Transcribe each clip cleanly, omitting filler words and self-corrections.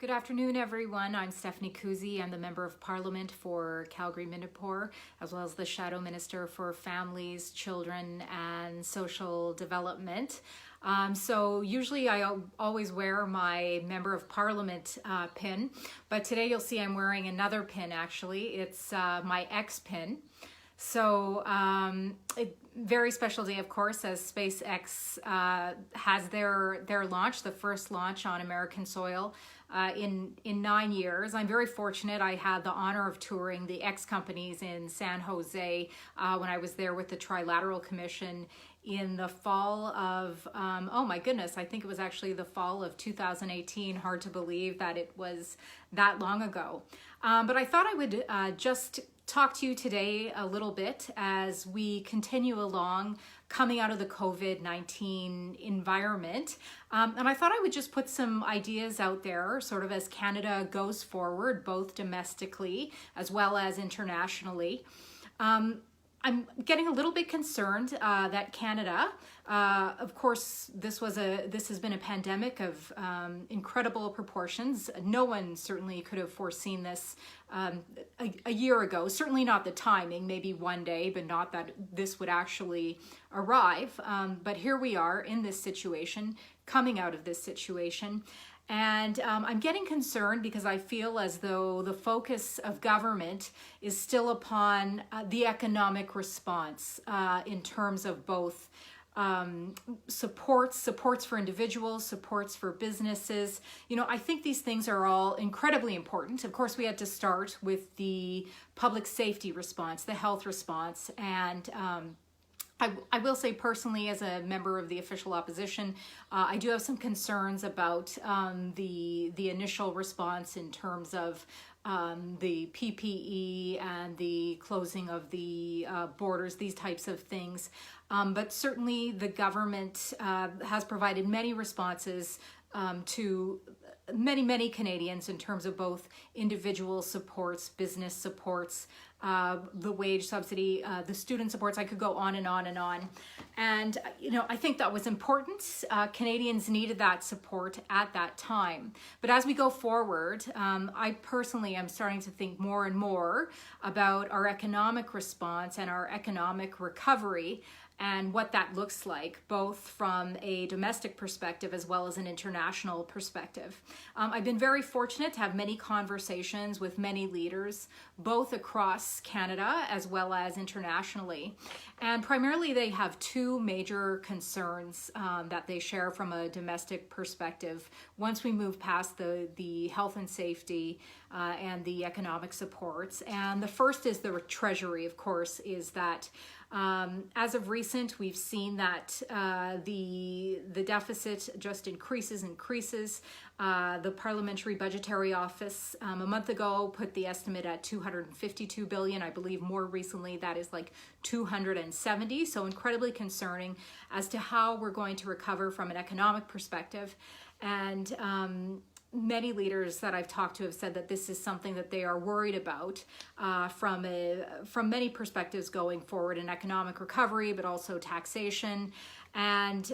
Good afternoon, everyone. I'm Stephanie Kusie. I'm the Member of Parliament for Calgary-Minnepoor, as well as the Shadow Minister for Families, Children, and Social Development. So usually I always wear my Member of Parliament pin, but today you'll see I'm wearing another pin actually. It's my X pin. So a very special day, of course, as SpaceX has their launch, the first launch on American soil in 9 years. I'm very fortunate. I had the honor of touring the X companies in San Jose when I was there with the Trilateral Commission in the fall of, oh my goodness, I think it was actually the fall of 2018. Hard to believe that it was that long ago. But I thought I would just talk to you today a little bit as we continue along coming out of the COVID-19 environment. And I thought I would just put some ideas out there sort of as Canada goes forward, both domestically as well as internationally. I'm getting a little bit concerned that Canada, of course, this has been a pandemic of incredible proportions. No one certainly could have foreseen this a year ago. Certainly not the timing, maybe one day, but not that this would actually arrive. But here we are in this situation, coming out of this situation. And I'm getting concerned because I feel as though the focus of government is still upon the economic response in terms of both supports for individuals, supports for businesses. You know, I think these things are all incredibly important. Of course, we had to start with the public safety response, the health response, and I will say personally, as a member of the official opposition, I do have some concerns about the initial response in terms of the PPE and the closing of the borders, these types of things. But certainly the government has provided many responses to many Canadians in terms of both individual supports, business supports, the wage subsidy, the student supports. I could go on and on and on. And, you know, I think that was important. Canadians needed that support at that time. But as we go forward, I personally am starting to think more and more about our economic response and our economic recovery and what that looks like, both from a domestic perspective as well as an international perspective. I've been very fortunate to have many conversations with many leaders, both across Canada as well as internationally. And primarily they have two major concerns that they share from a domestic perspective once we move past the health and safety and the economic supports. And the first is the Treasury, of course, is that as of recent, we've seen that the deficit just increases. The Parliamentary Budgetary Office a month ago put the estimate at $252 billion. I believe more recently that is like 270. So incredibly concerning as to how we're going to recover from an economic perspective. And many leaders that I've talked to have said that this is something that they are worried about from many perspectives going forward in economic recovery, but also taxation. And,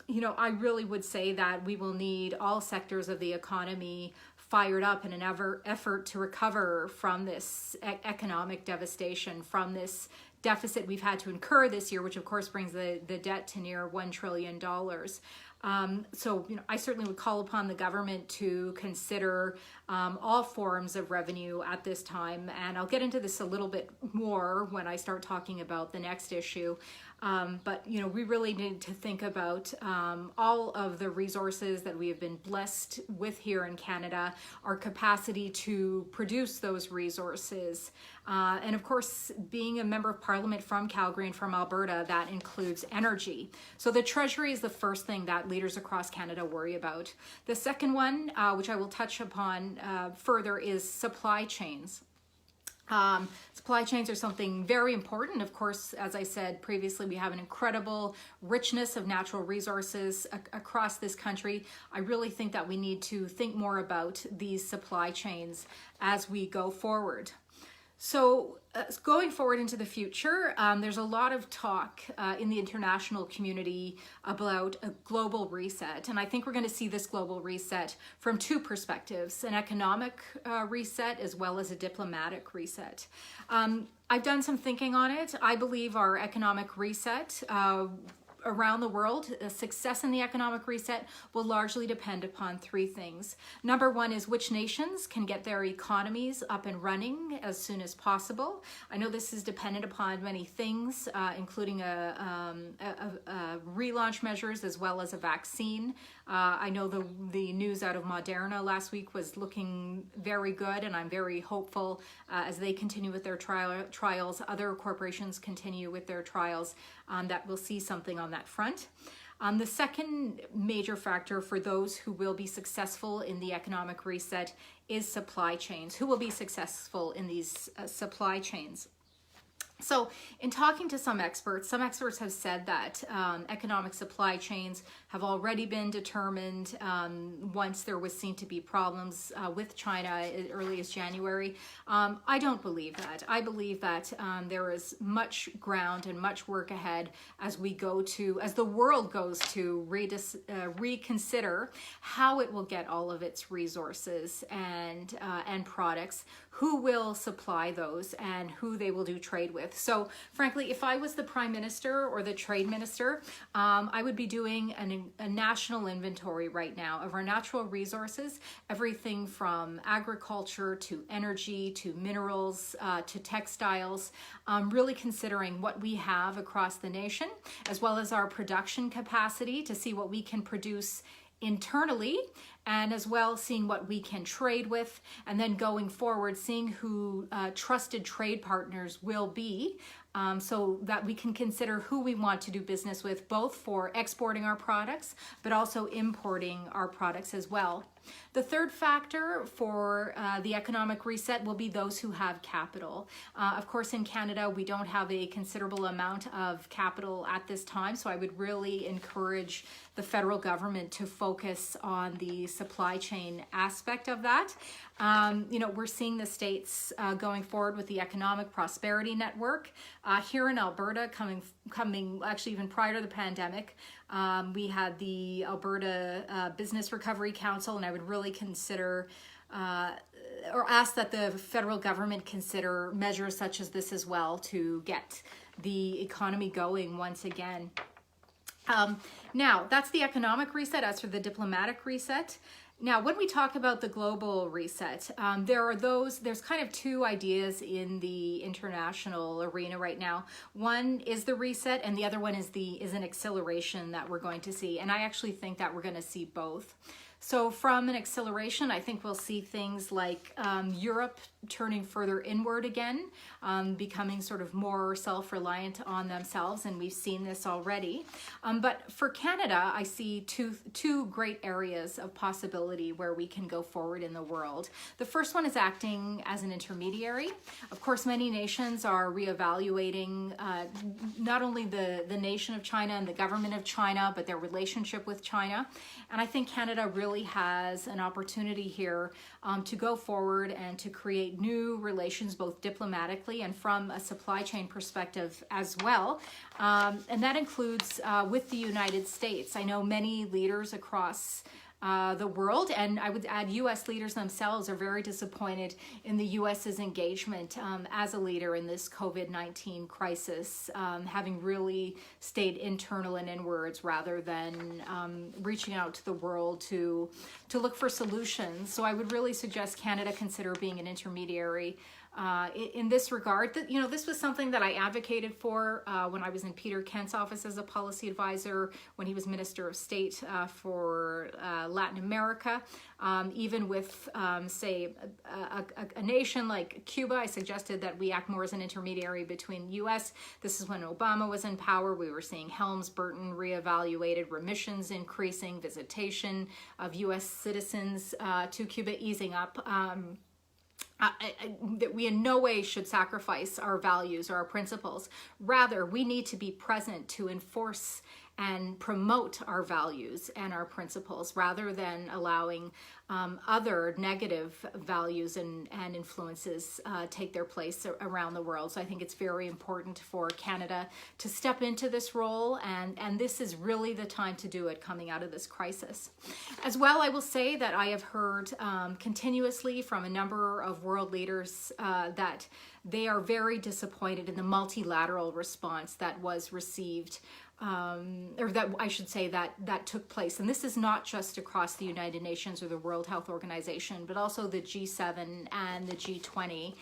you know, I really would say that we will need all sectors of the economy fired up in an effort to recover from this economic devastation, from this deficit we've had to incur this year, which of course brings the debt to near $1 trillion. So, you know, I certainly would call upon the government to consider all forms of revenue at this time. And I'll get into this a little bit more when I start talking about the next issue. But, you know, we really need to think about all of the resources that we have been blessed with here in Canada, our capacity to produce those resources. And of course, being a member of Parliament from Calgary and from Alberta, that includes energy. So the Treasury is the first thing that leaders across Canada worry about. The second one, which I will touch upon further, is supply chains. Supply chains are something very important. Of course, as I said previously, we have an incredible richness of natural resources across this country. I really think that we need to think more about these supply chains as we go forward. So going forward into the future, there's a lot of talk in the international community about a global reset. And I think we're going to see this global reset from two perspectives, an economic reset as well as a diplomatic reset. I've done some thinking on it. I believe our economic reset around the world, success in the economic reset will largely depend upon three things. Number one is which nations can get their economies up and running as soon as possible. I know this is dependent upon many things, including relaunch measures as well as a vaccine. I know the news out of Moderna last week was looking very good, and I'm very hopeful as they continue with their trials, other corporations continue with their trials, that we'll see something on that front. The second major factor for those who will be successful in the economic reset is supply chains. Who will be successful in these supply chains? So in talking to some experts have said that economic supply chains have already been determined once there was seen to be problems with China as early as January. I don't believe that. I believe that there is much ground and much work ahead as the world goes to reconsider how it will get all of its resources and products, who will supply those, and who they will do trade with. So frankly, if I was the Prime Minister or the Trade Minister, I would be doing a national inventory right now of our natural resources, everything from agriculture to energy to minerals to textiles, really considering what we have across the nation, as well as our production capacity to see what we can produce internally, and as well seeing what we can trade with, and then going forward seeing who trusted trade partners will be, so that we can consider who we want to do business with, both for exporting our products but also importing our products as well. The third factor for the economic reset will be those who have capital. Of course, in Canada, we don't have a considerable amount of capital at this time, so I would really encourage the federal government to focus on the supply chain aspect of that. We're seeing the states going forward with the Economic Prosperity Network. Here in Alberta, coming actually even prior to the pandemic, we had the Alberta Business Recovery Council, and I would really consider or ask that the federal government consider measures such as this as well to get the economy going once again. Now, that's the economic reset. As for the diplomatic reset, now, when we talk about the global reset, there's kind of two ideas in the international arena right now. One is the reset, and the other one is an acceleration that we're going to see. And I actually think that we're going to see both. So from an acceleration, I think we'll see things like Europe turning further inward again, becoming sort of more self-reliant on themselves, and we've seen this already. But for Canada, I see two great areas of possibility where we can go forward in the world. The first one is acting as an intermediary. Of course, many nations are reevaluating not only the nation of China and the government of China, but their relationship with China. And I think Canada really has an opportunity here to go forward and to create new relations, both diplomatically and from a supply chain perspective as well. And that includes with the United States. I know many leaders across the world, and I would add U.S. leaders themselves are very disappointed in the U.S.'s engagement as a leader in this COVID-19 crisis, having really stayed internal and inwards rather than reaching out to the world to look for solutions. So I would really suggest Canada consider being an intermediary in this regard. This was something that I advocated for when I was in Peter Kent's office as a policy advisor, when he was Minister of State for Latin America. Even with, say, a nation like Cuba, I suggested that we act more as an intermediary between U.S. This is when Obama was in power. We were seeing Helms-Burton reevaluated, remissions increasing, visitation of U.S. citizens to Cuba easing up. That we in no way should sacrifice our values or our principles. Rather, we need to be present to enforce and promote our values and our principles rather than allowing other negative values and influences take their place around the world. So I think it's very important for Canada to step into this role, and this is really the time to do it coming out of this crisis. As well, I will say that I have heard continuously from a number of world leaders that they are very disappointed in the multilateral response that was received, or that I should say that took place. And this is not just across the United Nations or the World Health Organization, but also the G7 and the G20.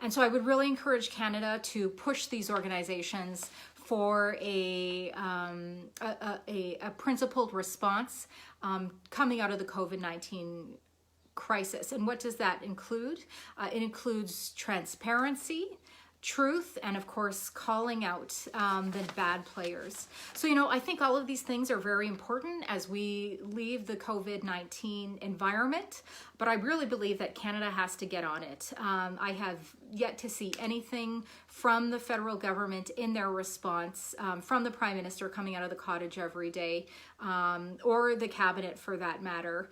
And so I would really encourage Canada to push these organizations for a principled response coming out of the COVID-19 crisis. And what does that include? It includes transparency, truth, and of course calling out the bad players. So, you know, I think all of these things are very important as we leave the COVID-19 environment, but I really believe that Canada has to get on it. I have yet to see anything from the federal government in their response, from the Prime Minister coming out of the cottage every day, or the cabinet for that matter,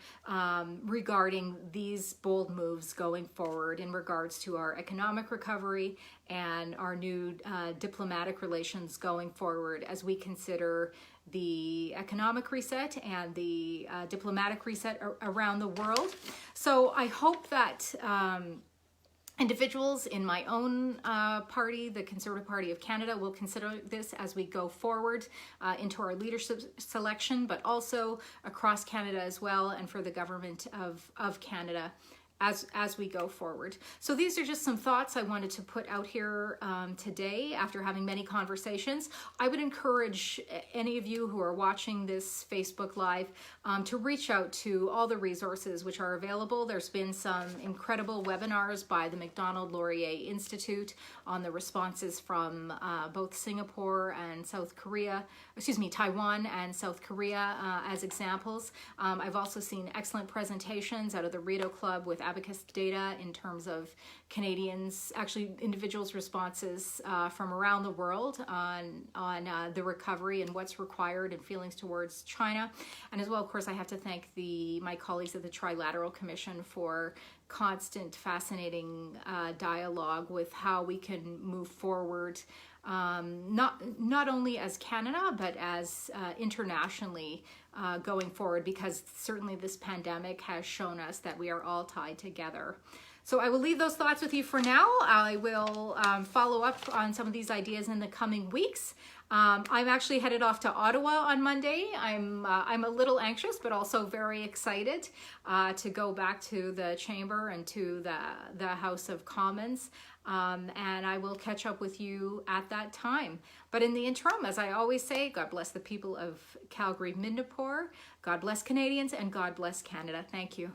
regarding these bold moves going forward in regards to our economic recovery and our new diplomatic relations going forward as we consider the economic reset and the diplomatic reset around the world. So I hope that individuals in my own party, the Conservative Party of Canada, will consider this as we go forward into our leadership selection, but also across Canada as well, and for the government of Canada as we go forward. So these are just some thoughts I wanted to put out here today after having many conversations. I would encourage any of you who are watching this Facebook Live to reach out to all the resources which are available. There's been some incredible webinars by the Macdonald-Laurier Institute on the responses from both Singapore and Taiwan and South Korea as examples. I've also seen excellent presentations out of the Rideau Club with Abacus data in terms of Canadians, actually individuals' responses from around the world on the recovery and what's required and feelings towards China. And as well, of course, I have to thank my colleagues at the Trilateral Commission for constant, fascinating dialogue with how we can move forward, not only as Canada, but as internationally going forward, because certainly this pandemic has shown us that we are all tied together. So I will leave those thoughts with you for now. I will follow up on some of these ideas in the coming weeks. I'm actually headed off to Ottawa on Monday. I'm a little anxious, but also very excited to go back to the Chamber and to the House of Commons. And I will catch up with you at that time. But in the interim, as I always say, God bless the people of Calgary-Midnapore, God bless Canadians, and God bless Canada. Thank you.